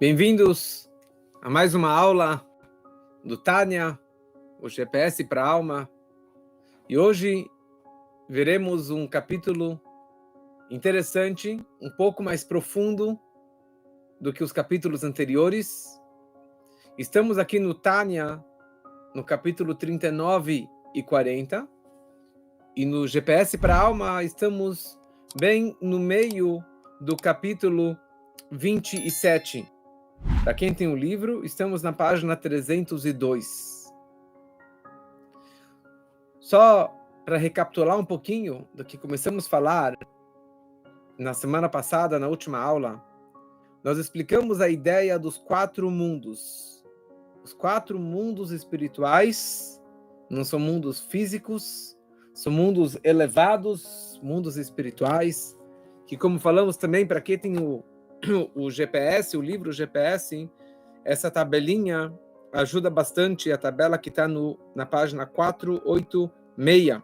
Bem-vindos a mais uma aula do Tânia, o GPS para a alma. E hoje veremos um capítulo interessante, um pouco mais profundo do que os capítulos anteriores. Estamos aqui no Tânia, no capítulo 39 e 40. E no GPS para a alma estamos bem no meio do capítulo 27. Para quem tem o livro, estamos na página 302. Só para recapitular um pouquinho do que começamos a falar na semana passada, na última aula, nós explicamos a ideia dos 4 mundos. Os 4 mundos espirituais não são mundos físicos, são mundos elevados, mundos espirituais, que, como falamos também, para quem tem o GPS, o livro GPS, essa tabelinha ajuda bastante, a tabela que está na página 486.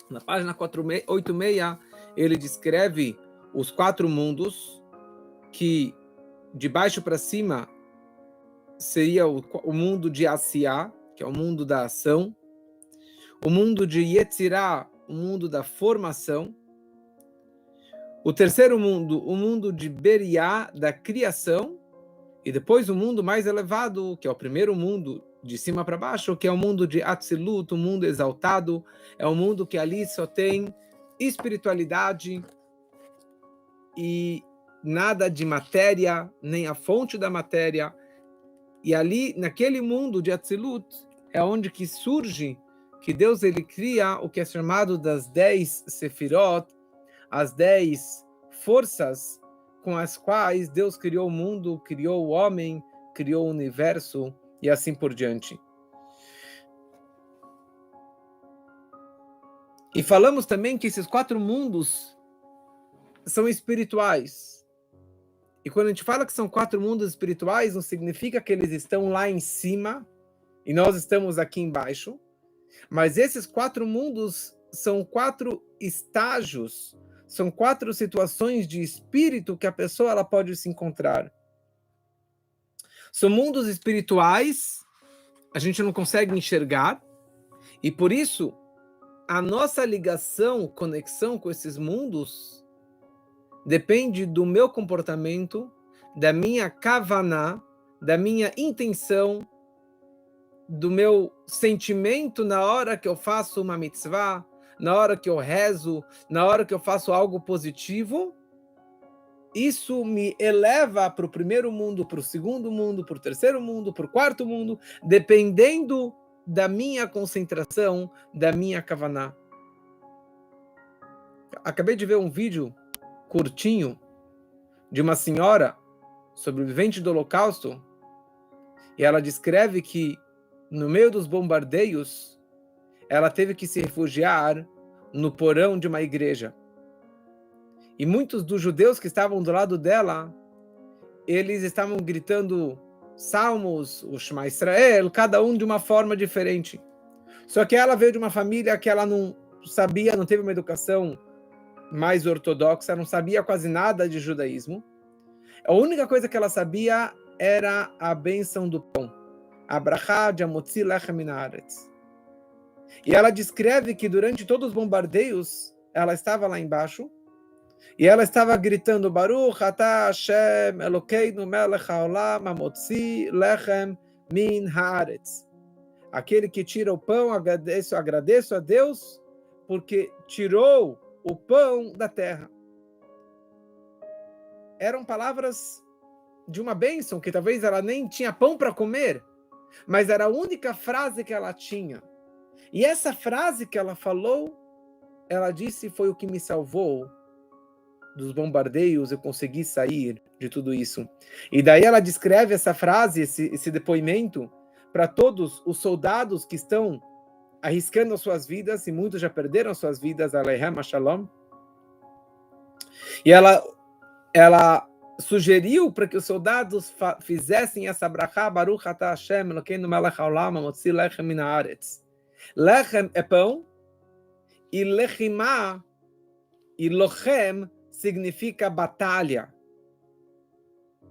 Na página 486, ele descreve os 4 mundos, que de baixo para cima seria o mundo de Asiá, que é o mundo da ação, o mundo de Yetzirah, o mundo da formação, o terceiro mundo, o mundo de Beriá, da criação, e depois o mundo mais elevado, que é o primeiro mundo, de cima para baixo, que é o mundo de Atzilut, o mundo exaltado, é o mundo que ali só tem espiritualidade e nada de matéria, nem a fonte da matéria. E ali, naquele mundo de Atzilut, é onde que surge, que Deus ele cria o que é chamado das 10 Sefirot, as 10 forças com as quais Deus criou o mundo, criou o homem, criou o universo e assim por diante. E falamos também que esses 4 mundos são espirituais. E quando a gente fala que são 4 mundos espirituais, não significa que eles estão lá em cima e nós estamos aqui embaixo. Mas esses 4 mundos são 4 estágios, são 4 situações de espírito que a pessoa ela pode se encontrar. São mundos espirituais, a gente não consegue enxergar, e por isso a nossa ligação, conexão com esses mundos depende do meu comportamento, da minha kavaná, da minha intenção, do meu sentimento na hora que eu faço uma mitzvah, na hora que eu rezo, na hora que eu faço algo positivo. Isso me eleva para o primeiro mundo, para o segundo mundo, para o terceiro mundo, para o quarto mundo, dependendo da minha concentração, da minha kavaná. Acabei de ver um vídeo curtinho de uma senhora sobrevivente do Holocausto, e ela descreve que no meio dos bombardeios ela teve que se refugiar no porão de uma igreja. E muitos dos judeus que estavam do lado dela, eles estavam gritando salmos, o Shema Israel, cada um de uma forma diferente. Só que ela veio de uma família que ela não sabia, não teve uma educação mais ortodoxa, não sabia quase nada de judaísmo. A única coisa que ela sabia era a bênção do pão. Abrahá de Amotzi Lechem Min Haaretz. E ela descreve que durante todos os bombardeios, ela estava lá embaixo, e ela estava gritando, Baruch atah Hashem Elokeinu melech haolam hamotzi lechem min haaretz. Aquele que tira o pão, agradeço a Deus, porque tirou o pão da terra. Eram palavras de uma bênção, que talvez ela nem tinha pão para comer, mas era a única frase que ela tinha. E essa frase que ela falou, ela disse, foi o que me salvou dos bombardeios, eu consegui sair de tudo isso. E daí ela descreve essa frase, esse depoimento, para todos os soldados que estão arriscando as suas vidas, e muitos já perderam as suas vidas, Aleichem Shalom. E ela sugeriu para que os soldados fizessem essa brachá, Baruch atah Hashem Elokeinu melech haolam hamotzi lechem min haaretz. Lechem é pão, e lechimá, e lochem significa batalha.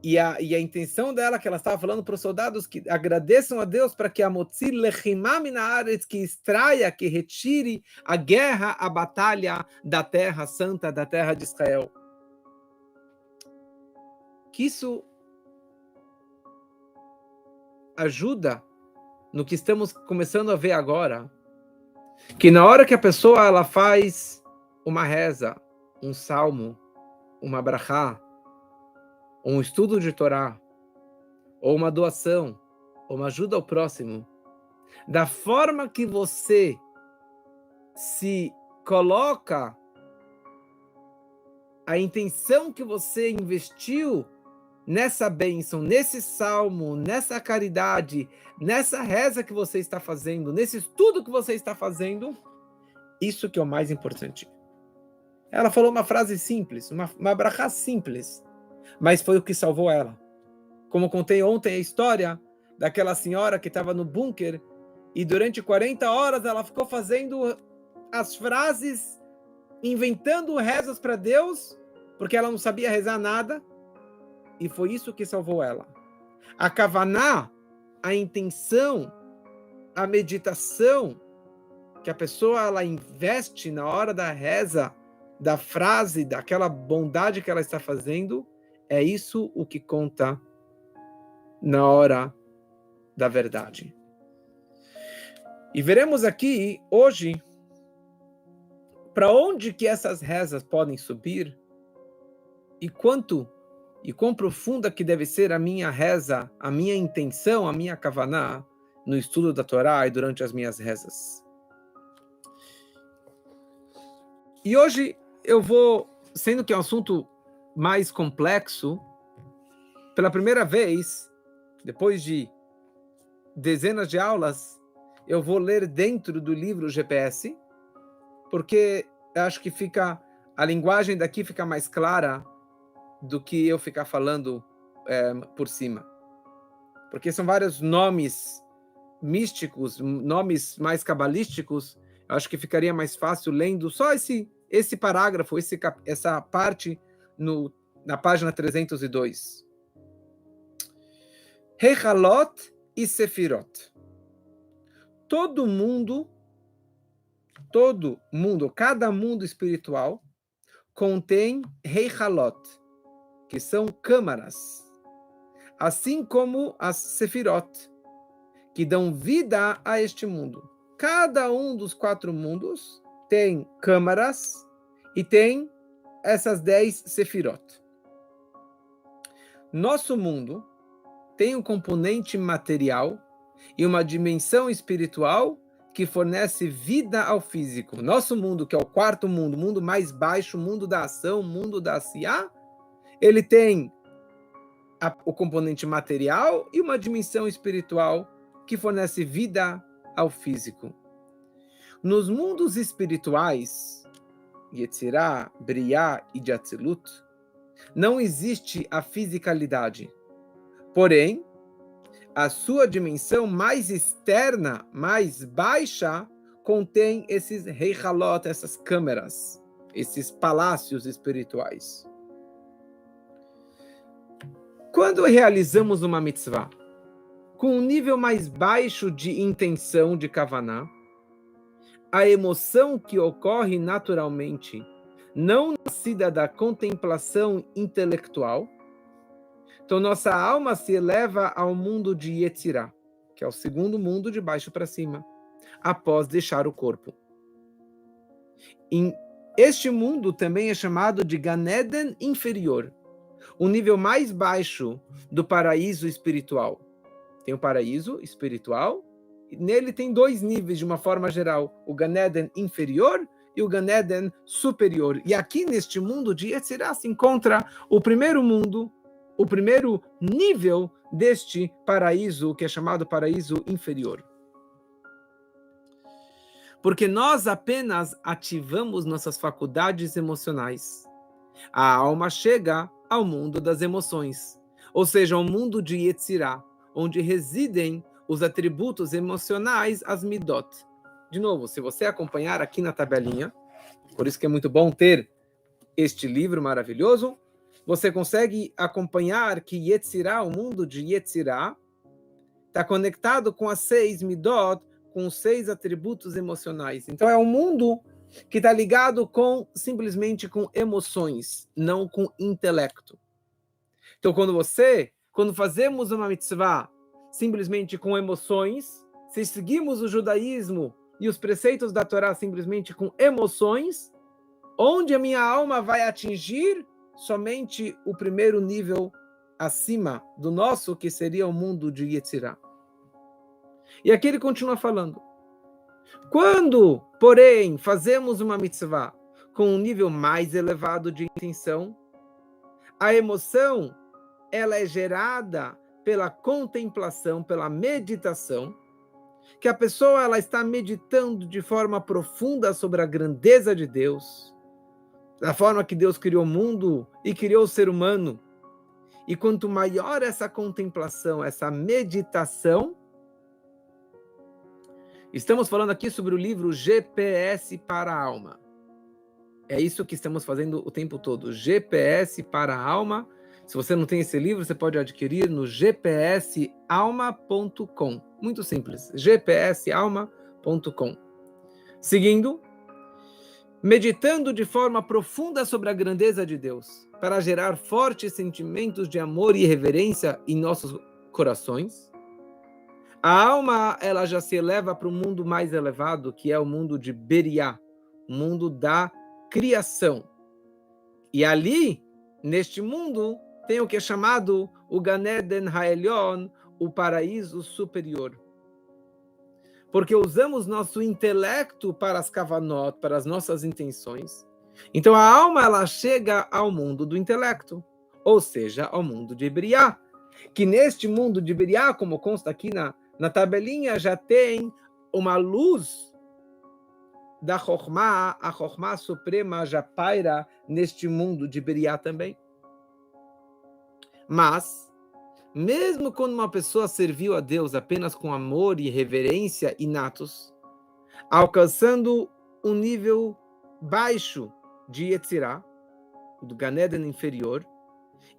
E a intenção dela, que ela estava falando para os soldados, que agradeçam a Deus para que a Motzi Lechimam min haaretz, que extraia, que retire a guerra, a batalha da terra santa, da terra de Israel. Que isso ajuda no que estamos começando a ver agora, que na hora que a pessoa ela faz uma reza, um salmo, uma brachá, um estudo de Torá, ou uma doação, ou uma ajuda ao próximo, da forma que você se coloca, a intenção que você investiu nessa bênção, nesse salmo, nessa caridade, nessa reza que você está fazendo, nesse estudo que você está fazendo, isso que é o mais importante. Ela falou uma frase simples, uma brachá simples, mas foi o que salvou ela. Como contei ontem a história daquela senhora que estava no bunker e durante 40 horas ela ficou fazendo as frases, inventando rezas para Deus, porque ela não sabia rezar nada, e foi isso que salvou ela. A kavaná, a intenção, a meditação que a pessoa ela investe na hora da reza, da frase, daquela bondade que ela está fazendo, é isso o que conta na hora da verdade. E veremos aqui, hoje, para onde que essas rezas podem subir e quão profunda que deve ser a minha reza, a minha intenção, a minha kavaná no estudo da Torá e durante as minhas rezas. E hoje eu vou, sendo que é um assunto mais complexo, pela primeira vez, depois de dezenas de aulas, eu vou ler dentro do livro GPS, porque eu acho que a linguagem daqui fica mais clara do que eu ficar falando por cima. Porque são vários nomes místicos, nomes mais cabalísticos, eu acho que ficaria mais fácil lendo só esse parágrafo, essa parte na página 302. Rechalot e Sefirot. Todo mundo, cada mundo espiritual contém Rechalot, que são câmaras, assim como as Sefirot, que dão vida a este mundo. Cada um dos 4 mundos tem câmaras e tem essas 10 Sefirot. Nosso mundo tem um componente material e uma dimensão espiritual que fornece vida ao físico. Nosso mundo, que é o 4º mundo, o mundo mais baixo, o mundo da ação, o mundo da Asiá, ele tem o componente material e uma dimensão espiritual que fornece vida ao físico. Nos mundos espirituais, Yetzirah, Briá e de Atzilut, não existe a fisicalidade. Porém, a sua dimensão mais externa, mais baixa, contém esses Rechalot, essas câmeras, esses palácios espirituais. Quando realizamos uma mitzvah com um nível mais baixo de intenção de kavaná, a emoção que ocorre naturalmente, não nascida da contemplação intelectual, então nossa alma se eleva ao mundo de Yetzirah, que é o 2º mundo de baixo para cima, após deixar o corpo. Este mundo também é chamado de Gan Eden inferior, o nível mais baixo do paraíso espiritual. Tem o paraíso espiritual, e nele tem 2 níveis de uma forma geral, o Gan Eden inferior e o Gan Eden superior. E aqui neste mundo de Yetzirah se encontra o primeiro mundo, o primeiro nível deste paraíso, que é chamado paraíso inferior. Porque nós apenas ativamos nossas faculdades emocionais. A alma chega ao mundo das emoções, ou seja, ao mundo de Yetzirah, onde residem os atributos emocionais, as midot. De novo, se você acompanhar aqui na tabelinha, por isso que é muito bom ter este livro maravilhoso, você consegue acompanhar que Yetzirah, o mundo de Yetzirah, está conectado com as 6 midot, com os 6 atributos emocionais. Então é um mundo que está ligado simplesmente com emoções, não com intelecto. Então quando fazemos uma mitzvah simplesmente com emoções, se seguimos o judaísmo e os preceitos da Torá simplesmente com emoções, onde a minha alma vai atingir somente o primeiro nível acima do nosso, que seria o mundo de Yetzirah. E aqui ele continua falando. Quando, porém, fazemos uma mitzvah com um nível mais elevado de intenção, a emoção ela é gerada pela contemplação, pela meditação, que a pessoa ela está meditando de forma profunda sobre a grandeza de Deus, da forma que Deus criou o mundo e criou o ser humano. E quanto maior essa contemplação, essa meditação, estamos falando aqui sobre o livro GPS para a Alma. É isso que estamos fazendo o tempo todo, GPS para a Alma. Se você não tem esse livro, você pode adquirir no gpsalma.com. Muito simples, gpsalma.com. Seguindo, meditando de forma profunda sobre a grandeza de Deus, para gerar fortes sentimentos de amor e reverência em nossos corações. A alma ela já se eleva para o mundo mais elevado, que é o mundo de Beriá, o mundo da criação. E ali, neste mundo, tem o que é chamado o Gan Eden Ha'elyon, o paraíso superior. Porque usamos nosso intelecto para as kavanot, para as nossas intenções. Então a alma ela chega ao mundo do intelecto, ou seja, ao mundo de Beriá. Que neste mundo de Beriá, como consta aqui na tabelinha, já tem uma luz da Chokhmah, a Chokhmah suprema já paira neste mundo de Beriá também. Mas, mesmo quando uma pessoa serviu a Deus apenas com amor e reverência inatos, alcançando um nível baixo de Yetzirah, do Gan Eden inferior,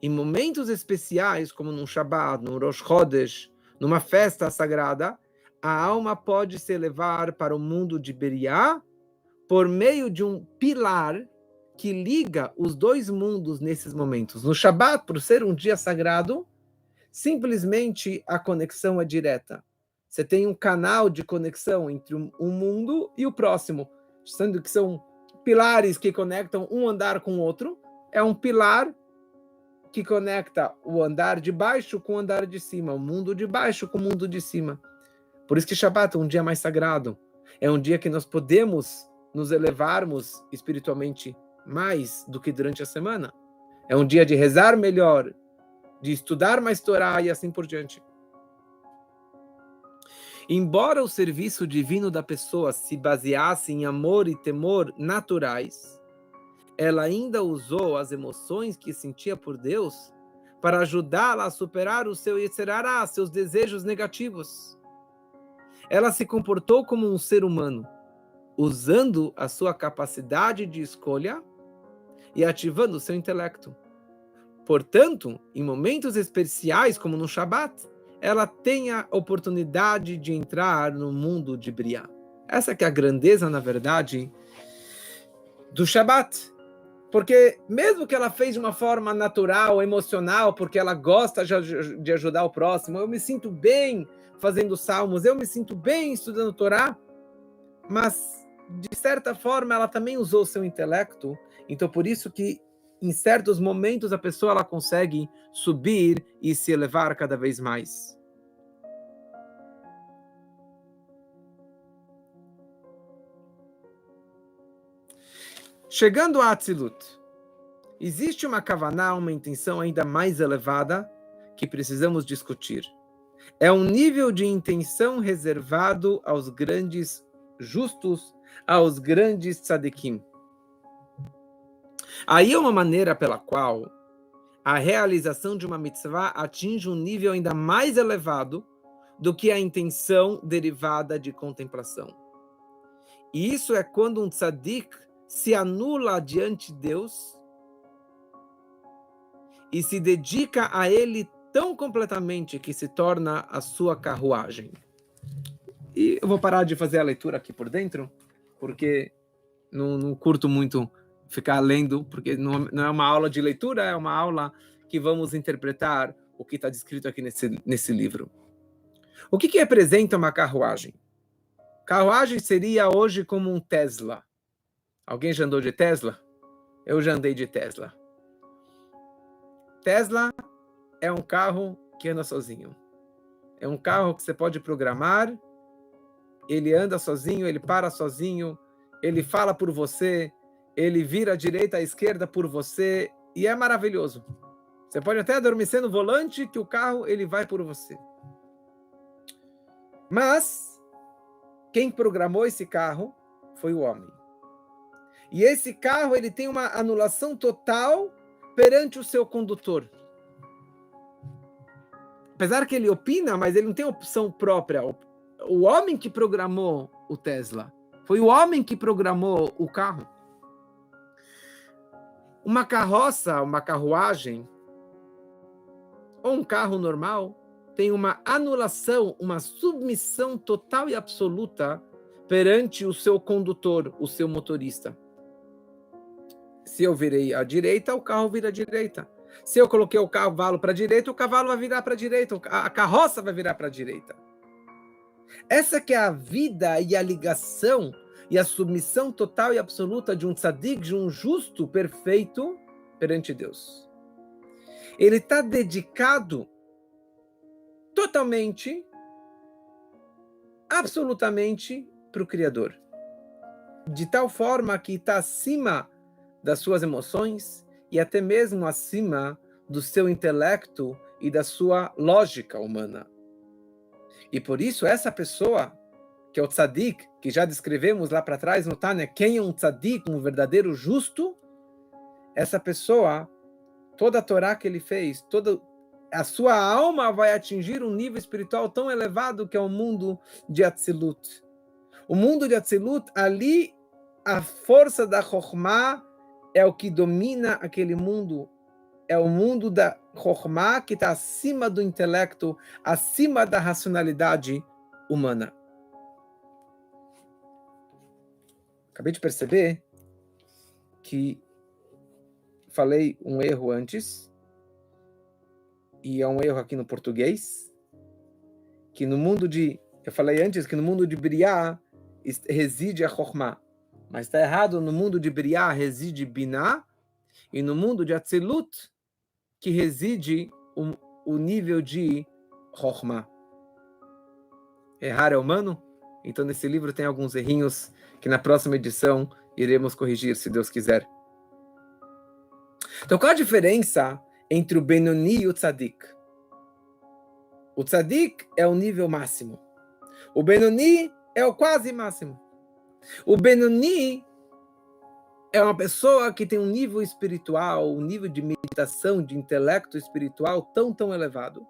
em momentos especiais, como num Shabbat, num Rosh Chodesh, numa festa sagrada, a alma pode se elevar para o mundo de Beriá por meio de um pilar que liga os dois mundos nesses momentos. No Shabbat, por ser um dia sagrado, simplesmente a conexão é direta. Você tem um canal de conexão entre um mundo e o próximo, sendo que são pilares que conectam um andar com o outro. É um pilar que conecta o andar de baixo com o andar de cima, o mundo de baixo com o mundo de cima. Por isso que Shabbat é um dia mais sagrado. É um dia que nós podemos nos elevarmos espiritualmente mais do que durante a semana. É um dia de rezar melhor, de estudar mais Torá e assim por diante. Embora o serviço divino da pessoa se baseasse em amor e temor naturais, ela ainda usou as emoções que sentia por Deus para ajudá-la a superar o seu Yetzirah, seus desejos negativos. Ela se comportou como um ser humano, usando a sua capacidade de escolha e ativando o seu intelecto. Portanto, em momentos especiais, como no Shabat, ela tem a oportunidade de entrar no mundo de Beriá. Essa que é a grandeza, na verdade, do Shabat. Porque mesmo que ela fez de uma forma natural, emocional, porque ela gosta de ajudar o próximo, eu me sinto bem fazendo salmos, eu me sinto bem estudando Torá, mas, de certa forma, ela também usou o seu intelecto. Então, por isso que em certos momentos a pessoa ela consegue subir e se elevar cada vez mais. Chegando a Atzilut, existe uma kavaná, uma intenção ainda mais elevada que precisamos discutir. É um nível de intenção reservado aos grandes justos, aos grandes tzadikim. Aí é uma maneira pela qual a realização de uma mitzvah atinge um nível ainda mais elevado do que a intenção derivada de contemplação. E isso é quando um tzadik se anula diante de Deus e se dedica a ele tão completamente que se torna a sua carruagem. E eu vou parar de fazer a leitura aqui por dentro, porque não curto muito ficar lendo, porque não é uma aula de leitura, é uma aula que vamos interpretar o que está descrito aqui nesse livro. O que representa uma carruagem? Carruagem seria hoje como um Tesla. Alguém já andou de Tesla? Eu já andei de Tesla. Tesla é um carro que anda sozinho. É um carro que você pode programar, ele anda sozinho, ele para sozinho, ele fala por você, ele vira à direita, à esquerda por você, e é maravilhoso. Você pode até adormecer no volante que o carro ele vai por você. Mas quem programou esse carro foi o homem. E esse carro ele tem uma anulação total perante o seu condutor. Apesar que ele opina, mas ele não tem opção própria. O homem que programou o Tesla. Foi o homem que programou o carro. Uma carroça, uma carruagem, ou um carro normal, tem uma anulação, uma submissão total e absoluta perante o seu condutor, o seu motorista. Se eu virei à direita, o carro vira à direita. Se eu coloquei o cavalo para a direita, o cavalo vai virar para a direita, a carroça vai virar para a direita. Essa que é a vida e a ligação e a submissão total e absoluta de um tzadik, de um justo perfeito perante Deus. Ele está dedicado totalmente, absolutamente para o Criador. De tal forma que está acima das suas emoções e até mesmo acima do seu intelecto e da sua lógica humana. E por isso essa pessoa, que é o tzadik, que já descrevemos lá para trás no Tânia, quem é um tzadik, um verdadeiro justo, essa pessoa, toda a Torá que ele fez, toda a sua alma vai atingir um nível espiritual tão elevado que é o mundo de Atzilut. O mundo de Atzilut, ali a força da Chokhmah é o que domina aquele mundo. É o mundo da Chokhmah que está acima do intelecto, acima da racionalidade humana. Acabei de perceber que falei um erro antes, e é um erro aqui no português, que no mundo de... Eu falei antes que no mundo de Briá reside a Chokhmah, mas está errado, no mundo de Briá reside Binah, e no mundo de Atzilut, que reside o nível de Chokhmah. Errar é humano? Então nesse livro tem alguns errinhos que na próxima edição iremos corrigir, se Deus quiser. Então qual a diferença entre o Benoni e o Tzadik? O Tzadik é o nível máximo. O Benoni é o quase máximo. O Benoni é uma pessoa que tem um nível espiritual, um nível de meditação, de intelecto espiritual tão elevado.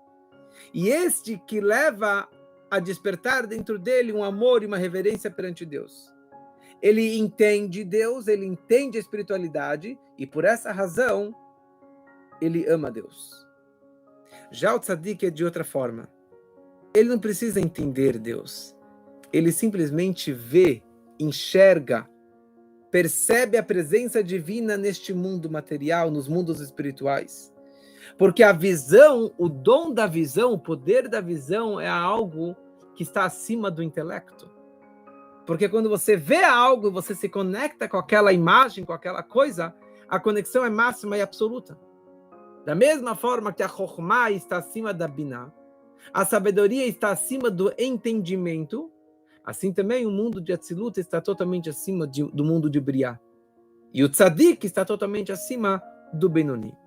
E este que leva a despertar dentro dele um amor e uma reverência perante Deus. Ele entende Deus, ele entende a espiritualidade, e por essa razão, ele ama Deus. Já o tzadik é de outra forma. Ele não precisa entender Deus. Ele simplesmente vê, enxerga, percebe a presença divina neste mundo material, nos mundos espirituais. Porque a visão, o dom da visão, o poder da visão é algo que está acima do intelecto. Porque quando você vê algo e você se conecta com aquela imagem, com aquela coisa, a conexão é máxima e absoluta. Da mesma forma que a Chokhmah está acima da Binah, a sabedoria está acima do entendimento, assim também o mundo de Atzilut está totalmente acima do mundo de Briá. E o Tzadik está totalmente acima do Benoni.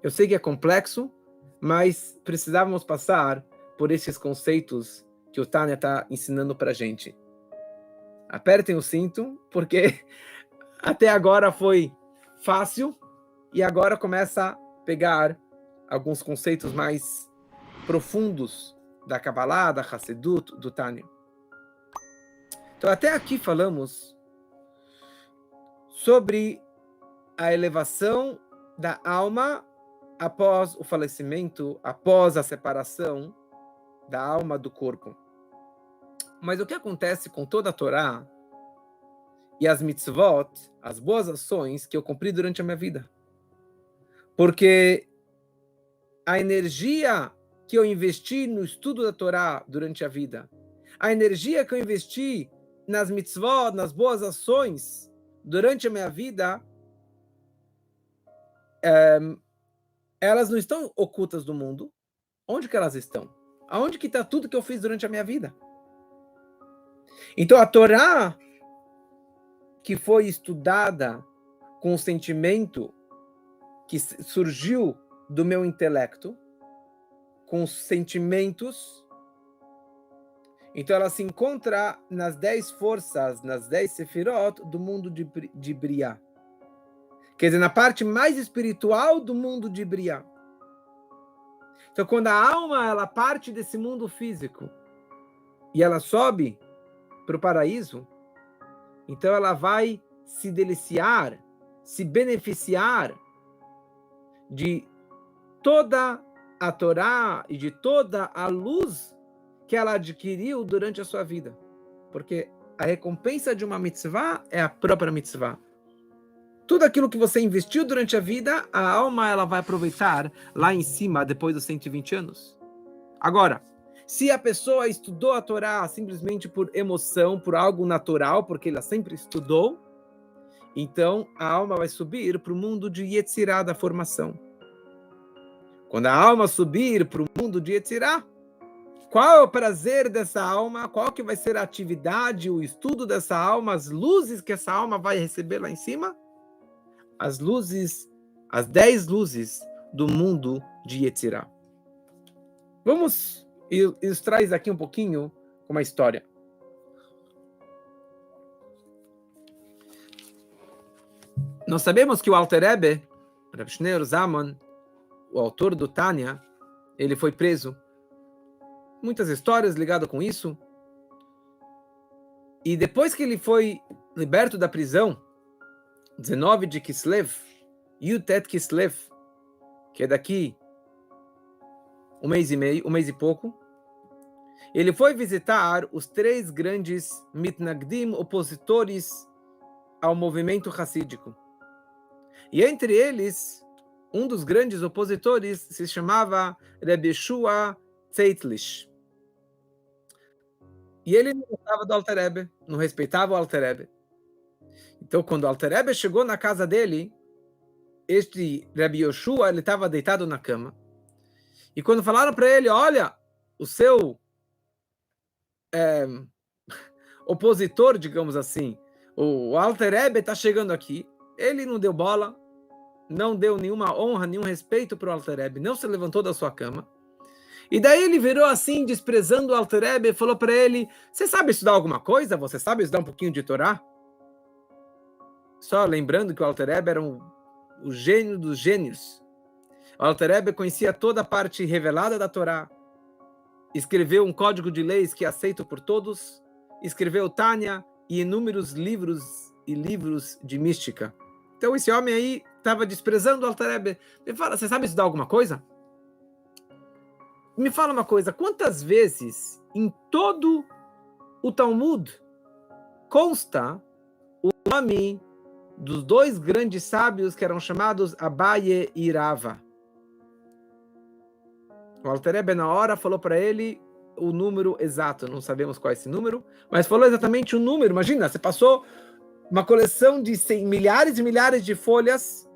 Eu sei que é complexo, mas precisávamos passar por esses conceitos que o Tânia está ensinando para a gente. Apertem o cinto, porque até agora foi fácil, e agora começa a pegar alguns conceitos mais profundos da Kabbalah, da Hassedut, do Tânia. Então, até aqui falamos sobre a elevação da alma após o falecimento, após a separação da alma do corpo. Mas o que acontece com toda a Torá e as mitzvot, as boas ações que eu cumpri durante a minha vida? Porque a energia que eu investi no estudo da Torá durante a vida, a energia que eu investi nas mitzvot, nas boas ações durante a minha vida, elas não estão ocultas do mundo. Onde que elas estão? Aonde que está tudo que eu fiz durante a minha vida? Então a Torá que foi estudada com o sentimento que surgiu do meu intelecto, com os sentimentos, então ela se encontra nas 10 forças, nas 10 sefirot do mundo de Briá. Quer dizer, na parte mais espiritual do mundo de Briá. Então, quando a alma ela parte desse mundo físico e ela sobe para o paraíso, então ela vai se deliciar, se beneficiar de toda a Torá e de toda a luz que ela adquiriu durante a sua vida. Porque a recompensa de uma mitzvah é a própria mitzvah. Tudo aquilo que você investiu durante a vida, a alma ela vai aproveitar lá em cima, depois dos 120 anos. Agora, se a pessoa estudou a Torá simplesmente por emoção, por algo natural, porque ela sempre estudou, então a alma vai subir para o mundo de Yetzirah, da formação. Quando a alma subir para o mundo de Yetzirah, qual é o prazer dessa alma? Qual que vai ser a atividade, o estudo dessa alma, as luzes que essa alma vai receber lá em cima? As luzes, as 10 luzes do mundo de Yetzirah. Vamos ilustrar isso aqui um pouquinho com uma história. Nós sabemos que o Alter Rebbe, Rav Shneur Zalman, o autor do Tânia, ele foi preso. Muitas histórias ligadas com isso. E depois que ele foi liberto da prisão, 19 de Kislev, Yutet Kislev, que é daqui um mês e pouco, ele foi visitar os 3 grandes mitnagdim, opositores ao movimento hassídico. E entre eles, um dos grandes opositores se chamava Rebbe Yeshua Zeitlich. E ele não gostava do Alter Rebbe, não respeitava o Alter Rebbe. Então, quando o Alter Rebbe chegou na casa dele, este Rebbe Yoshua, ele estava deitado na cama. E quando falaram para ele, olha, o seu opositor, digamos assim, o Alter Rebbe está chegando aqui, ele não deu bola, não deu nenhuma honra, nenhum respeito para o Alter Rebbe, não se levantou da sua cama. E daí ele virou assim, desprezando o Alter Rebbe, e falou para ele, você sabe estudar alguma coisa? Você sabe estudar um pouquinho de Torá? Só lembrando que o Alter Rebbe era o gênio dos gênios. O Alter Rebbe conhecia toda a parte revelada da Torá, escreveu um código de leis que é aceito por todos, escreveu Tânia e inúmeros livros e livros de mística. Então esse homem aí estava desprezando o Alter Rebbe. Ele fala, você sabe estudar alguma coisa? Me fala uma coisa, quantas vezes em todo o Talmud consta o nome dos 2 grandes sábios que eram chamados Abaye e Rava? O Alter Rebbe na hora falou para ele o número exato, não sabemos qual é esse número, mas falou exatamente o número. Imagina, você passou uma coleção de milhares e milhares de folhas,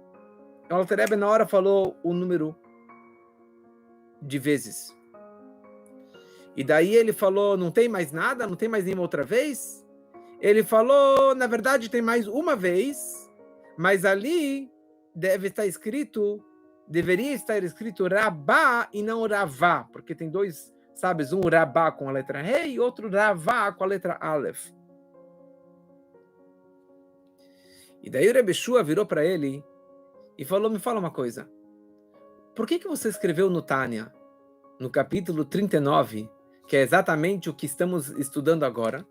o Alter Rebbe na hora falou o número de vezes. E daí ele falou, não tem mais nada? Não tem mais nenhuma outra vez? Ele falou, na verdade tem mais uma vez, mas ali deveria estar escrito Rabá e não Ravá, porque tem 2 sábios, um Rabá com a letra Rei e outro Ravá com a letra Aleph. E daí o Rebbe Yeshua virou para ele e falou, me fala uma coisa, por que você escreveu no Tânia, no capítulo 39, que é exatamente o que estamos estudando agora,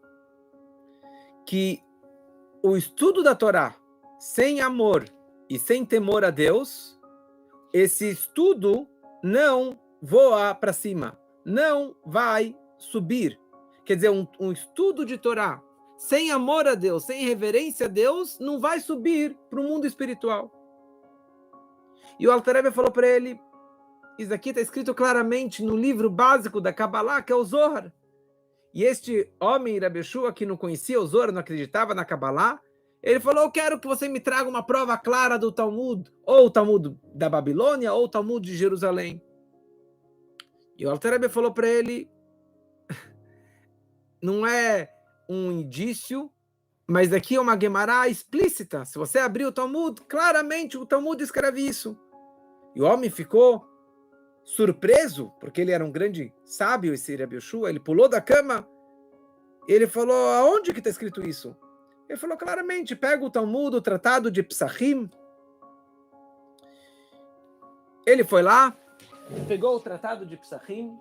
que o estudo da Torá sem amor, e sem temor a Deus, esse estudo não voa para cima, não vai subir. Quer dizer, um estudo de Torá sem amor a Deus, sem reverência a Deus, não vai subir para o mundo espiritual. E o Alter Rebbe falou para ele, isso aqui está escrito claramente no livro básico da Kabbalah, que é o Zohar. E este homem, Rabi Yeshua, que não conhecia o Zohar, não acreditava na Kabbalah, ele falou, eu quero que você me traga uma prova clara do Talmud, ou o Talmud da Babilônia, ou o Talmud de Jerusalém. E o Alter Rebbe falou para ele, não é um indício, mas aqui é uma Gemara explícita. Se você abrir o Talmud, claramente o Talmud escreve isso. E o homem ficou surpreso, porque ele era um grande sábio, esse Rabi Yeshua, ele pulou da cama, ele falou, aonde que está escrito isso? Ele falou claramente, pega o Talmud, o Tratado de Psachim. Ele foi lá, pegou o Tratado de Psachim,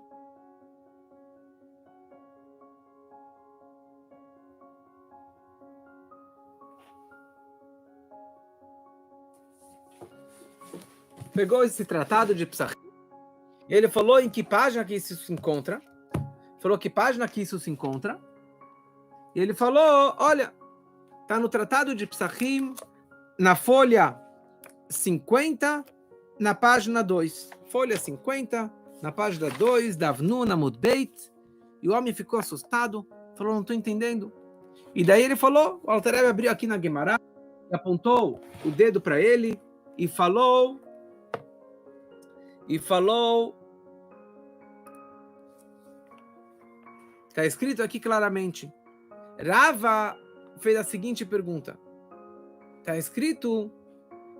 pegou esse Tratado de Psachim, ele falou em que página que isso se encontra, e ele falou, olha, está no Tratado de Psachim, na folha 50, na página 2. Folha 50, na página 2, Davnu Amud Beit. E o homem ficou assustado, falou, não estou entendendo. E daí ele falou, o Alter Rebbe abriu aqui na Gemara, apontou o dedo para ele e falou, está escrito aqui claramente, Rava fez a seguinte pergunta, está escrito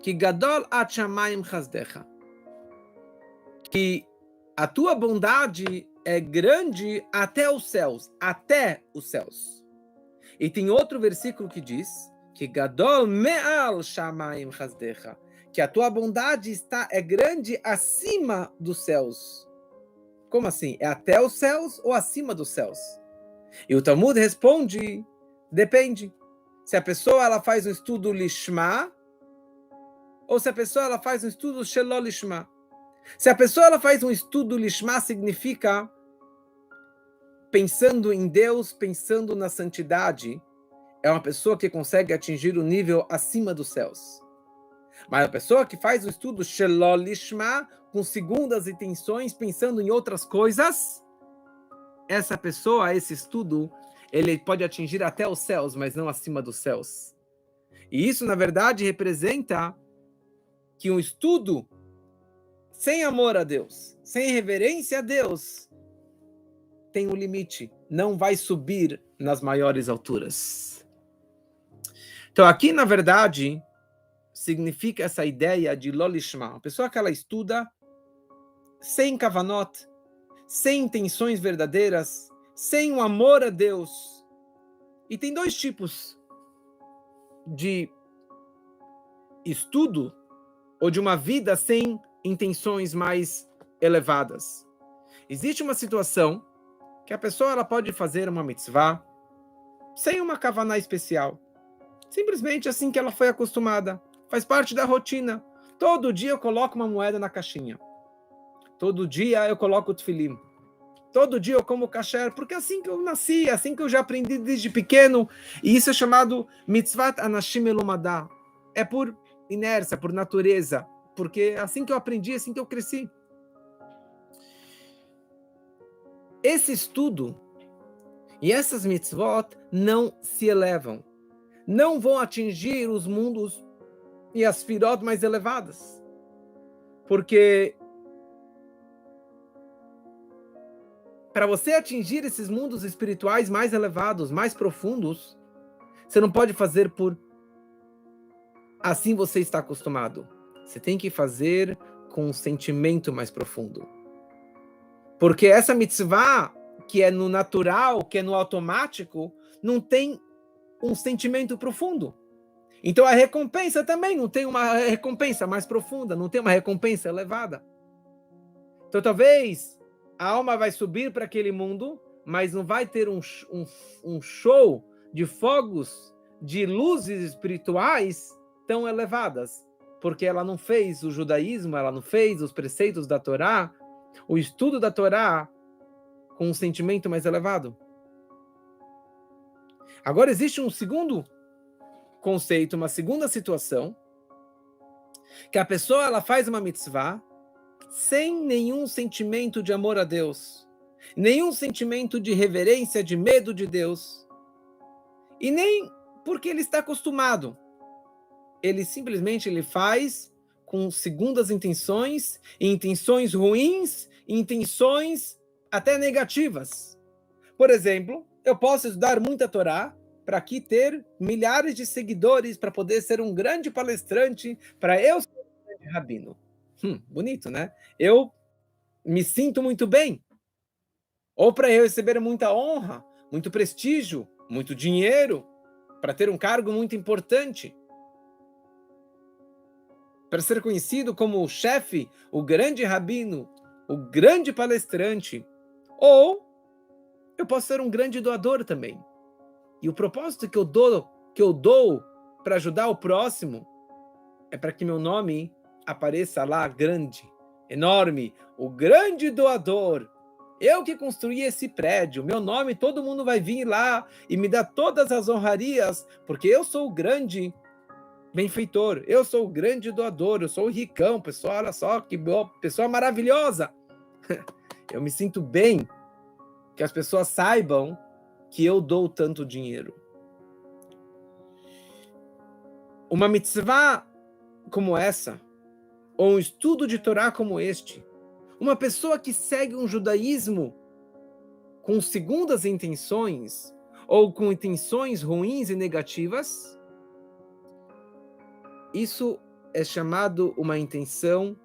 que Gadol at shamayim chasdecha, que a tua bondade é grande até os céus. E tem outro versículo que diz que Gadol me'al shamayim chasdecha, que a tua bondade é grande acima dos céus. Como assim? É até os céus ou acima dos céus? E o Talmud responde, depende. Se a pessoa ela faz um estudo lishma, ou se a pessoa ela faz um estudo shelo lishma. Se a pessoa ela faz um estudo lishma, significa pensando em Deus, pensando na santidade, é uma pessoa que consegue atingir o nível acima dos céus. Mas a pessoa que faz o estudo shelo lishma, com segundas intenções, pensando em outras coisas, essa pessoa, esse estudo, ele pode atingir até os céus, mas não acima dos céus. E isso, na verdade, representa que um estudo sem amor a Deus, sem reverência a Deus, tem um limite, não vai subir nas maiores alturas. Então, aqui, na verdade, significa essa ideia de lolishma, a pessoa que ela estuda sem kavanot, sem intenções verdadeiras, sem um amor a Deus. E tem dois tipos de estudo ou de uma vida sem intenções mais elevadas. Existe uma situação que a pessoa ela pode fazer uma mitzvah sem uma kavaná especial. Simplesmente assim que ela foi acostumada. Faz parte da rotina. Todo dia eu coloco uma moeda na caixinha. Todo dia eu coloco o tefilim. Todo dia eu como kasher, porque é assim que eu nasci, é assim que eu já aprendi desde pequeno. E isso é chamado mitzvat anashim elumadá. É por inércia, por natureza. Porque é assim que eu aprendi, é assim que eu cresci. Esse estudo e essas mitzvot não se elevam. Não vão atingir os mundos e as firot mais elevadas. Porque para você atingir esses mundos espirituais mais elevados, mais profundos, você não pode fazer por assim você está acostumado. Você tem que fazer com um sentimento mais profundo. Porque essa mitzvah, que é no natural, que é no automático, não tem um sentimento profundo. Então a recompensa também não tem uma recompensa mais profunda, não tem uma recompensa elevada. Então talvez a alma vai subir para aquele mundo, mas não vai ter um show de fogos, de luzes espirituais tão elevadas. porque ela não fez o judaísmo, ela não fez os preceitos da Torá, o estudo da Torá com um sentimento mais elevado. Agora existe um segundo conceito, uma segunda situação, que a pessoa ela faz uma mitzvah sem nenhum sentimento de amor a Deus, nenhum sentimento de reverência, de medo de Deus, e nem porque ele está acostumado. Ele simplesmente faz com segundas intenções, intenções ruins, intenções até negativas. Por exemplo, eu posso estudar muita Torá para aqui ter milhares de seguidores, para poder ser um grande palestrante, para eu ser um grande rabino. Bonito, né? Eu me sinto muito bem. Ou para eu receber muita honra, muito prestígio, muito dinheiro, para ter um cargo muito importante, para ser conhecido como o chefe, o grande rabino, o grande palestrante. Ou eu posso ser um grande doador também. E o propósito que eu dou para ajudar o próximo é para que meu nome apareça lá grande, enorme, o grande doador. Eu que construí esse prédio, meu nome, todo mundo vai vir lá e me dar todas as honrarias, porque eu sou o grande benfeitor, eu sou o grande doador, eu sou o ricão, pessoal, olha só que pessoa maravilhosa. Eu me sinto bem que as pessoas saibam que eu dou tanto dinheiro. Uma mitzvah como essa, ou um estudo de Torá como este, uma pessoa que segue um judaísmo com segundas intenções, ou com intenções ruins e negativas, isso é chamado uma intenção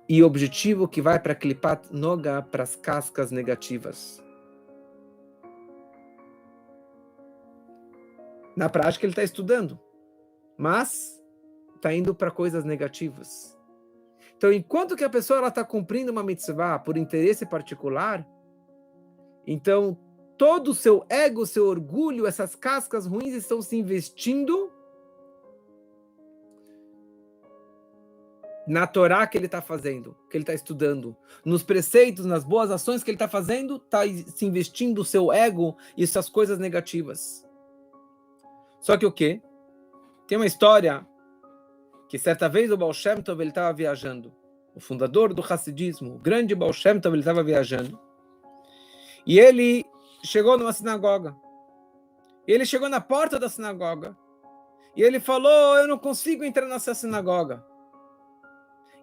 e objetivo que vai para Klipat Noga, para as cascas negativas. Na prática ele está estudando, mas está indo para coisas negativas. Então, enquanto que a pessoa está cumprindo uma mitzvah por interesse particular, então todo o seu ego, seu orgulho, essas cascas ruins estão se investindo na Torá que ele está fazendo, que ele está estudando, nos preceitos, nas boas ações que ele está fazendo, está se investindo o seu ego e essas coisas negativas. Só que o quê? Tem uma história que certa vez o Baal Shem Tov ele estava viajando, o fundador do Hassidismo, o grande Baal Shem Tov ele estava viajando, e ele chegou numa sinagoga. Ele chegou na porta da sinagoga e ele falou: eu não consigo entrar nessa sinagoga.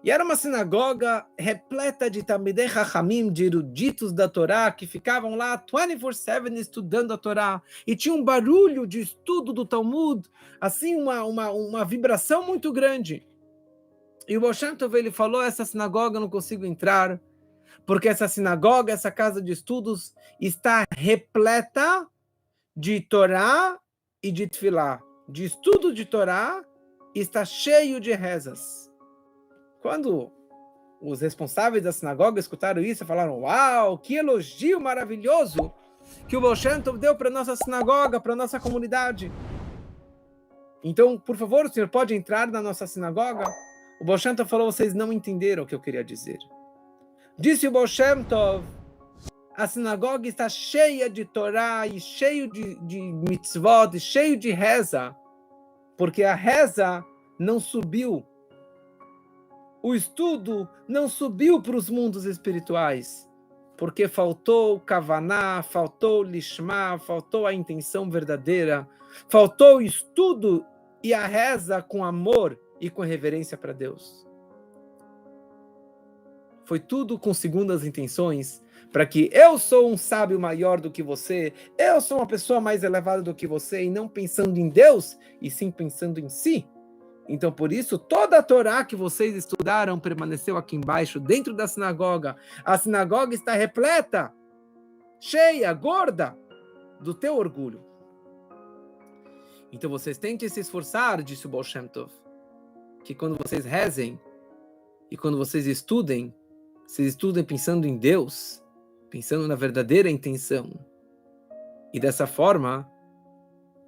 E era uma sinagoga repleta de Talmidei Chachamim, de eruditos da Torá, que ficavam lá 24/7 estudando a Torá. E tinha um barulho de estudo do Talmud, assim, uma vibração muito grande. E o Baal Shem Tov, ele falou: essa sinagoga eu não consigo entrar, porque essa sinagoga, essa casa de estudos, está repleta de Torá e de Tfilá, de estudo de Torá, e está cheio de rezas. Quando os responsáveis da sinagoga escutaram isso, falaram: uau, que elogio maravilhoso que o Baal Shem Tov deu para a nossa sinagoga, para a nossa comunidade. Então, por favor, o senhor pode entrar na nossa sinagoga? O Baal Shem Tov falou: vocês não entenderam o que eu queria dizer. Disse o Baal Shem Tov: a sinagoga está cheia de Torá e cheio de mitzvot, e cheio de reza, porque a reza não subiu. O estudo não subiu para os mundos espirituais, porque faltou kavaná, faltou lishma, faltou a intenção verdadeira, faltou o estudo e a reza com amor e com reverência para Deus. Foi tudo com segundas intenções, para que eu sou um sábio maior do que você, eu sou uma pessoa mais elevada do que você, e não pensando em Deus, e sim pensando em si. Então, por isso, toda a Torá que vocês estudaram permaneceu aqui embaixo, dentro da sinagoga. A sinagoga está repleta, cheia, gorda, do teu orgulho. Então, vocês têm que se esforçar, disse o Baal Shem Tov, que quando vocês rezem e quando vocês estudem pensando em Deus, pensando na verdadeira intenção. E dessa forma,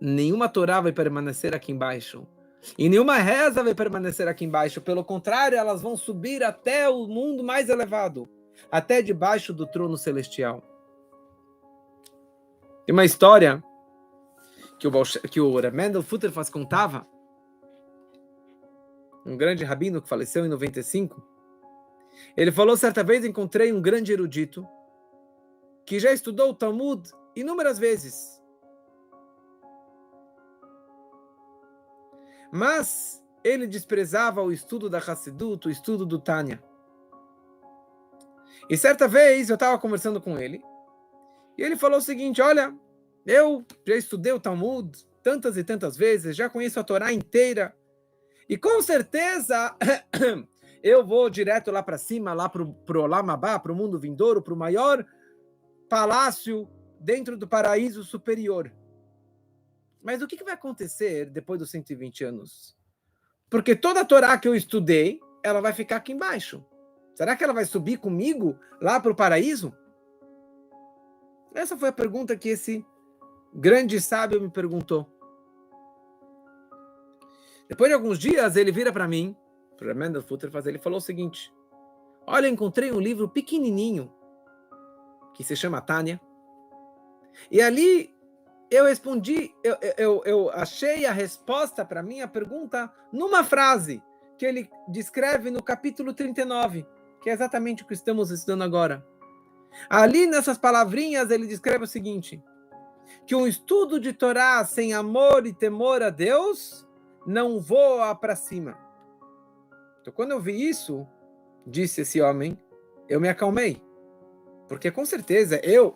nenhuma Torá vai permanecer aqui embaixo, E nenhuma reza vai permanecer aqui embaixo. Pelo contrário, elas vão subir até o mundo mais elevado, até debaixo do trono celestial. Tem uma história que o Reb Mendel Futterfass contava, um grande rabino que faleceu em 95. Ele falou, certa vez encontrei um grande erudito que já estudou o Talmud inúmeras vezes. Mas ele desprezava o estudo da Hassidut, o estudo do Tânia. E certa vez eu estava conversando com ele, e ele falou o seguinte, olha, eu já estudei o Talmud tantas e tantas vezes, já conheço a Torá inteira, e com certeza eu vou direto lá para cima, lá para o Olam Abá, para o mundo vindouro, para o maior palácio dentro do paraíso superior. Mas o que vai acontecer depois dos 120 anos? Porque toda a Torá que eu estudei, ela vai ficar aqui embaixo. Será que ela vai subir comigo lá para o paraíso? Essa foi a pergunta que esse grande sábio me perguntou. Depois de alguns dias, ele vira para mim, para Mendel Futterfass, ele falou o seguinte, olha, encontrei um livro pequenininho, que se chama Tânia, e ali eu respondi, eu achei a resposta para a minha pergunta numa frase que ele descreve no capítulo 39, que é exatamente o que estamos estudando agora. Ali, nessas palavrinhas, ele descreve o seguinte, que um estudo de Torá sem amor e temor a Deus não voa para cima. Então, quando eu vi isso, disse esse homem, eu me acalmei. Porque, com certeza, eu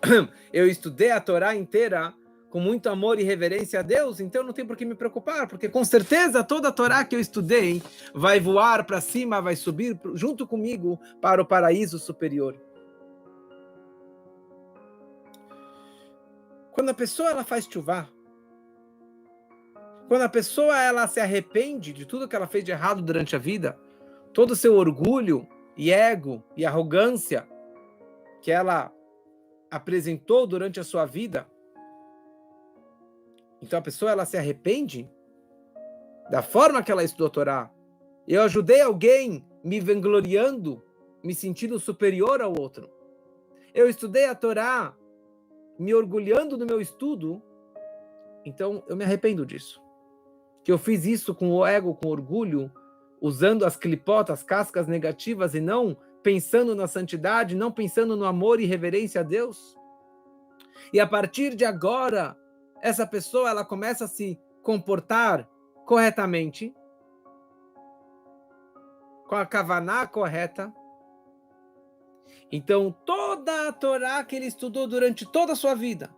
estudei a Torá inteira com muito amor e reverência a Deus, então não tem por que me preocupar, porque, com certeza, toda a Torá que eu estudei vai voar para cima, vai subir junto comigo para o paraíso superior. Quando a pessoa ela faz tchuvá, quando a pessoa ela se arrepende de tudo que ela fez de errado durante a vida, todo o seu orgulho e ego e arrogância que ela apresentou durante a sua vida, então a pessoa ela se arrepende da forma que ela estudou a Torá. Eu ajudei alguém me vangloriando, me sentindo superior ao outro. Eu estudei a Torá me orgulhando do meu estudo, então eu me arrependo disso. Que eu fiz isso com o ego, com orgulho, usando as clipotas, as cascas negativas e não pensando na santidade, não pensando no amor e reverência a Deus. E a partir de agora, essa pessoa ela começa a se comportar corretamente, com a kavaná correta. Então, toda a Torá que ele estudou durante toda a sua vida,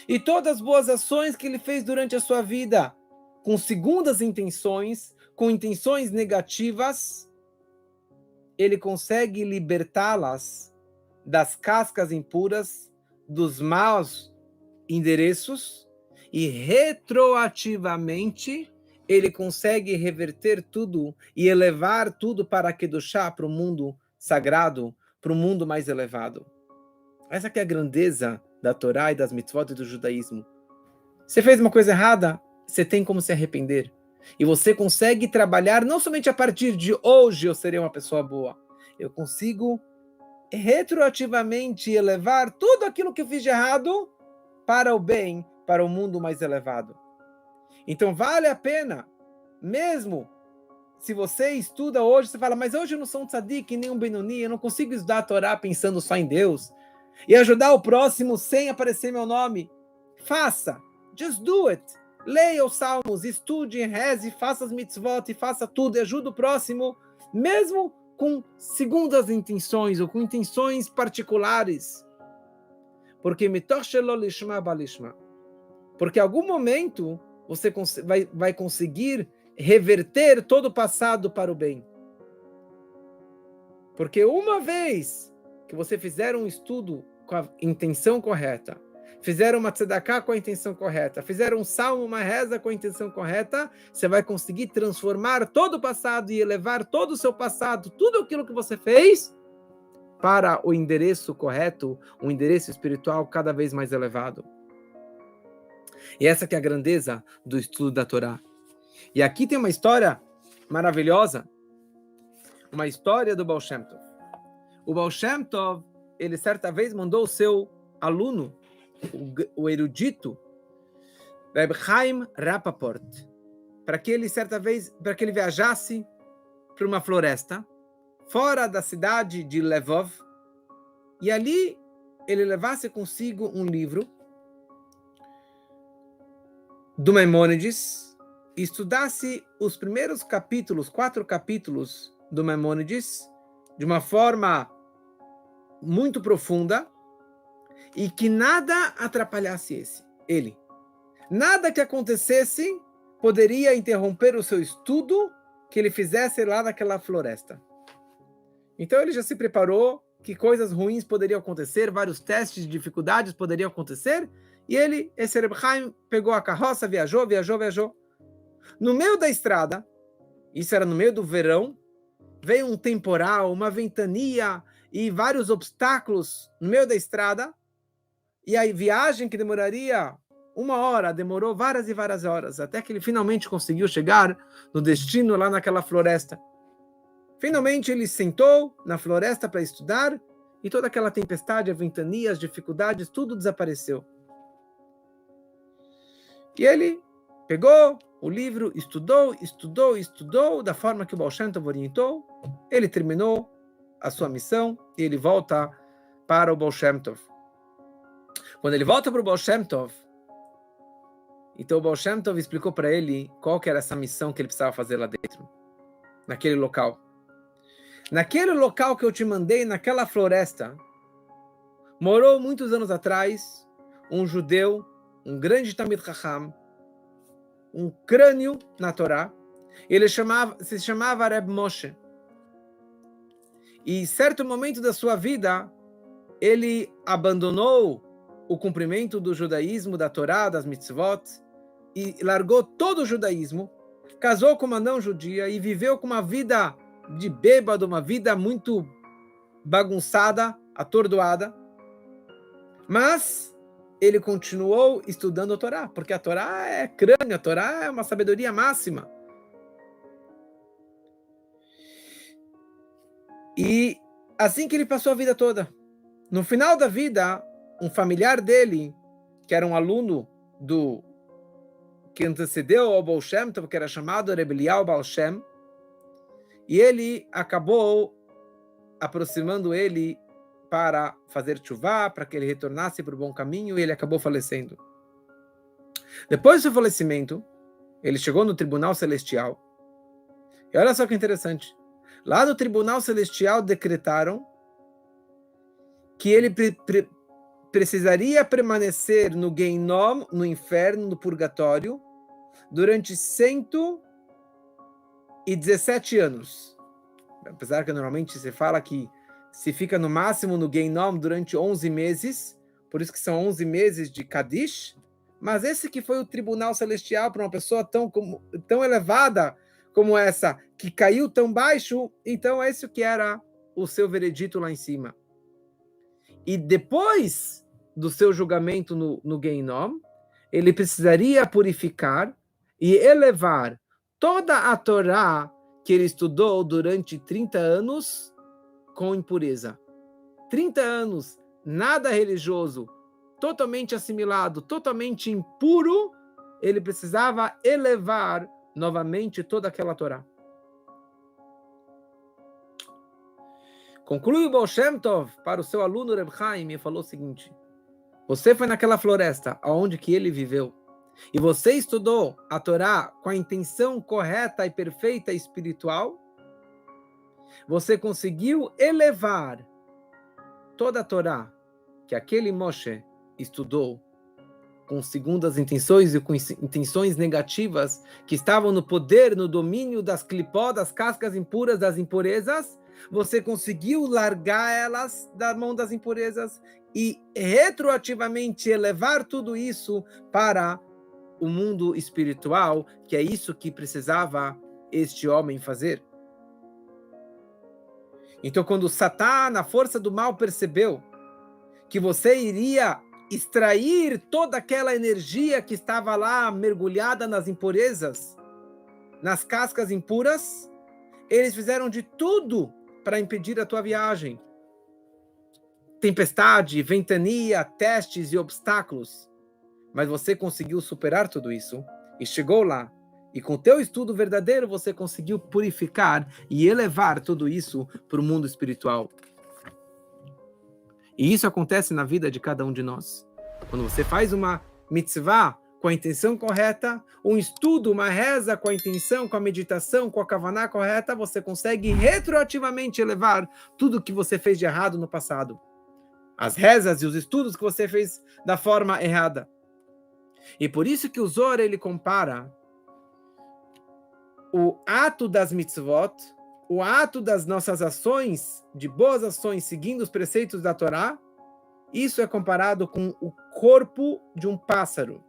e todas as boas ações que ele fez durante a sua vida, com segundas intenções, com intenções negativas, ele consegue libertá-las das cascas impuras, dos maus endereços, e retroativamente ele consegue reverter tudo e elevar tudo para Kedushá, para o mundo sagrado, para o mundo mais elevado. Essa que é a grandeza da Torá e das mitzvot e do judaísmo. Você fez uma coisa errada, você tem como se arrepender. E você consegue trabalhar, não somente a partir de hoje eu serei uma pessoa boa. Eu consigo retroativamente elevar tudo aquilo que eu fiz de errado para o bem, para o mundo mais elevado. Então vale a pena, mesmo se você estuda hoje, você fala, mas hoje eu não sou um tzadik, nem um benoni, eu não consigo estudar a Torá pensando só em Deus, e ajudar o próximo sem aparecer meu nome. Faça, just do it. Leia os salmos, estude, reze, faça as mitzvot, faça tudo, e ajude o próximo, mesmo com segundas intenções, ou com intenções particulares. Porque porque em algum momento você vai conseguir reverter todo o passado para o bem. Porque uma vez que você fizer um estudo com a intenção correta, fizeram uma tzedakah com a intenção correta, fizeram um salmo, uma reza com a intenção correta, você vai conseguir transformar todo o passado e elevar todo o seu passado, tudo aquilo que você fez, para o endereço correto, um endereço espiritual cada vez mais elevado. E essa que é a grandeza do estudo da Torá. E aqui tem uma história maravilhosa, uma história do Baal Shem Tov. O Baal Shem Tov, ele certa vez mandou o seu aluno, o erudito, Reb Chaim Rapaport, para que ele viajasse para uma floresta, fora da cidade de Lvov, e ali ele levasse consigo um livro do Maimônides, e estudasse os primeiros capítulos, 4 capítulos do Maimônides, de uma forma muito profunda, e que nada atrapalhasse ele. Nada que acontecesse poderia interromper o seu estudo que ele fizesse lá naquela floresta. Então ele já se preparou que coisas ruins poderiam acontecer, vários testes de dificuldades poderiam acontecer, e esse Reb Chaim, pegou a carroça, viajou. No meio da estrada, isso era no meio do verão, veio um temporal, uma ventania e vários obstáculos no meio da estrada, e a viagem que demoraria 1 hora, demorou várias e várias horas, até que ele finalmente conseguiu chegar no destino lá naquela floresta. Finalmente ele sentou na floresta para estudar, e toda aquela tempestade, a ventania, as dificuldades, tudo desapareceu. E ele pegou o livro, estudou, da forma que o Baal Shem Tov orientou. Ele terminou a sua missão e ele volta para o Baal Shem Tov. Quando ele volta para o Baal Shem Tov, então o Baal Shem Tov explicou para ele qual que era essa missão que ele precisava fazer lá dentro, naquele local. Naquele local que eu te mandei, naquela floresta, morou muitos anos atrás um judeu, um grande Talmid Chacham, um crânio na Torá. Ele se chamava Reb Moshe. E em certo momento da sua vida, ele abandonou o cumprimento do judaísmo, da Torá, das mitzvot, e largou todo o judaísmo, casou com uma não-judia e viveu com uma vida de bêbado, uma vida muito bagunçada, atordoada. Mas ele continuou estudando a Torá, porque a Torá é crânio, a Torá é uma sabedoria máxima. E assim que ele passou a vida toda. No final da vida, um familiar dele, que era um aluno que antecedeu ao Baal Shem Tov, que era chamado Reb Eliyahu Baal Shem, e ele acabou aproximando ele para fazer tshuva, para que ele retornasse para o bom caminho, e ele acabou falecendo. Depois do seu falecimento, ele chegou no Tribunal Celestial. E olha só que interessante. Lá no Tribunal Celestial decretaram que ele precisaria permanecer no Geinom, no inferno, no purgatório, durante 117 anos. Apesar que normalmente se fala que se fica no máximo no Geinom durante 11 meses, por isso que são 11 meses de Kadish, mas esse que foi o Tribunal Celestial para uma pessoa tão elevada como essa, que caiu tão baixo, então esse que era o seu veredito lá em cima. E depois do seu julgamento no Geinom, ele precisaria purificar e elevar toda a Torá que ele estudou durante 30 anos com impureza. 30 anos, nada religioso, totalmente assimilado, totalmente impuro, ele precisava elevar novamente toda aquela Torá. Conclui o Baal Shem Tov para o seu aluno Reb Chaim e falou o seguinte: você foi naquela floresta onde que ele viveu, e você estudou a Torá com a intenção correta e perfeita espiritual, você conseguiu elevar toda a Torá que aquele Moshe estudou com segundas intenções e com intenções negativas que estavam no poder, no domínio das clipó, das cascas impuras, das impurezas, você conseguiu largar elas da mão das impurezas e retroativamente elevar tudo isso para o mundo espiritual, que é isso que precisava este homem fazer. Então, quando Satã, na força do mal, percebeu que você iria extrair toda aquela energia que estava lá mergulhada nas impurezas nas cascas impuras, eles fizeram de tudo para impedir a tua viagem. Tempestade, ventania, testes e obstáculos. Mas você conseguiu superar tudo isso e chegou lá. E com o teu estudo verdadeiro, você conseguiu purificar e elevar tudo isso para o mundo espiritual. E isso acontece na vida de cada um de nós. Quando você faz uma mitzvah com a intenção correta, um estudo, uma reza com a intenção, com a meditação, com a kavaná correta, você consegue retroativamente elevar tudo que você fez de errado no passado. As rezas e os estudos que você fez da forma errada. E por isso que o Zohar, ele compara o ato das mitzvot, o ato das nossas ações, de boas ações, seguindo os preceitos da Torá, isso é comparado com o corpo de um pássaro.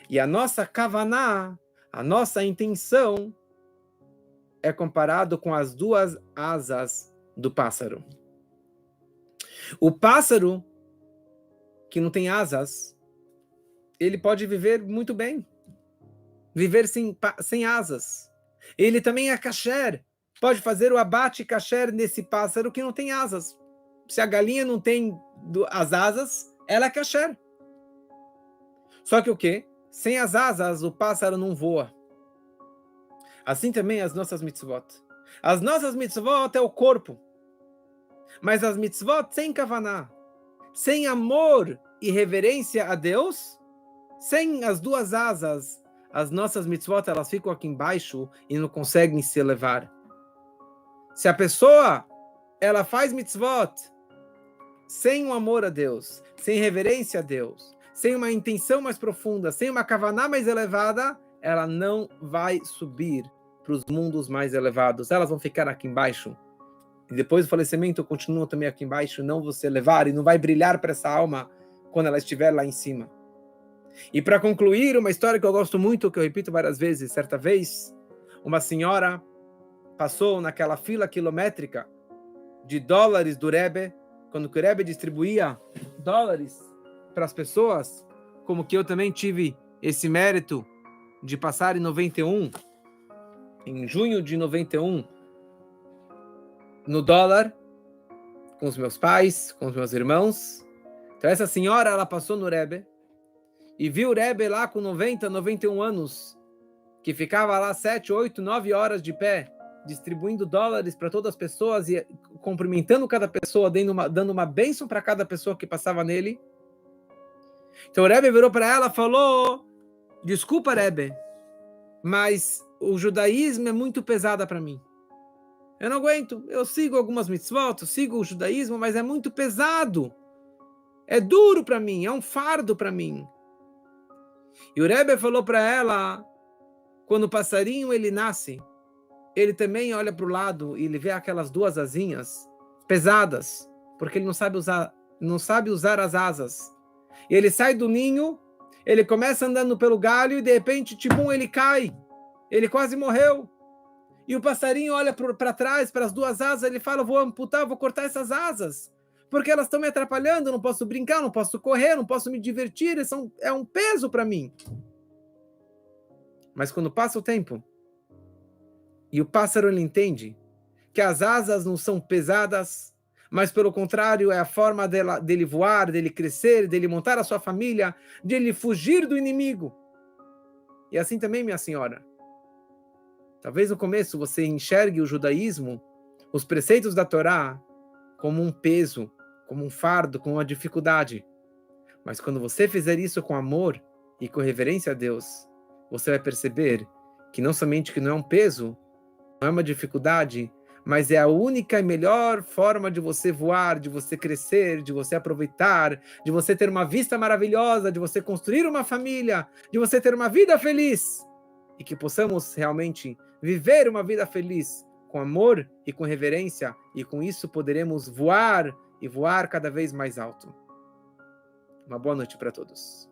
E a nossa kavaná, a nossa intenção, é comparado com as duas asas do pássaro. O pássaro que não tem asas, ele pode viver muito bem. Viver sem asas. Ele também é kasher. Pode fazer o abate kasher nesse pássaro que não tem asas. Se a galinha não tem as asas, ela é kasher. Só que o quê? Sem as asas, o pássaro não voa. Assim também as nossas mitzvot. As nossas mitzvot é o corpo. Mas as mitzvot sem kavaná, sem amor e reverência a Deus, sem as duas asas, as nossas mitzvot, elas ficam aqui embaixo e não conseguem se elevar. Se a pessoa, ela faz mitzvot sem um amor a Deus, sem reverência a Deus, sem uma intenção mais profunda, sem uma kavaná mais elevada, ela não vai subir para os mundos mais elevados. Elas vão ficar aqui embaixo. E depois do falecimento, continuam também aqui embaixo, não vão se elevar e não vai brilhar para essa alma quando ela estiver lá em cima. E para concluir, uma história que eu gosto muito, que eu repito várias vezes. Certa vez, uma senhora passou naquela fila quilométrica de dólares do Rebbe, quando o Rebbe distribuía dólares para as pessoas, como que eu também tive esse mérito de passar em 91, em junho de 91, no dólar, com os meus pais, com os meus irmãos. Então essa senhora, ela passou no Rebbe, e viu o Rebbe lá com 90, 91 anos, que ficava lá 7, 8, 9 horas de pé, distribuindo dólares para todas as pessoas e cumprimentando cada pessoa, dando uma bênção para cada pessoa que passava nele. Então o Rebbe virou para ela e falou: desculpa, Rebbe, mas o judaísmo é muito pesado para mim. Eu não aguento, eu sigo algumas mitzvot, eu sigo o judaísmo, mas é muito pesado. É duro para mim, é um fardo para mim. E o Rebbe falou para ela, quando o passarinho ele nasce, ele também olha para o lado e ele vê aquelas duas asinhas pesadas, porque ele não sabe usar as asas. E ele sai do ninho, ele começa andando pelo galho e de repente, ele cai. Ele quase morreu. E o passarinho olha para trás, para as duas asas, ele fala: vou amputar, vou cortar essas asas, porque elas estão me atrapalhando, eu não posso brincar, não posso correr, não posso me divertir, é um peso para mim. Mas quando passa o tempo, e o pássaro ele entende que as asas não são pesadas, mas pelo contrário, é a forma dele voar, dele crescer, dele montar a sua família, dele fugir do inimigo. E assim também, minha senhora, talvez no começo você enxergue o judaísmo, os preceitos da Torá, como um peso, como um fardo, como uma dificuldade. Mas quando você fizer isso com amor e com reverência a Deus, você vai perceber que não somente que não é um peso, não é uma dificuldade, mas é a única e melhor forma de você voar, de você crescer, de você aproveitar, de você ter uma vista maravilhosa, de você construir uma família, de você ter uma vida feliz. E que possamos realmente viver uma vida feliz, com amor e com reverência, e com isso poderemos voar e voar cada vez mais alto. Uma boa noite para todos.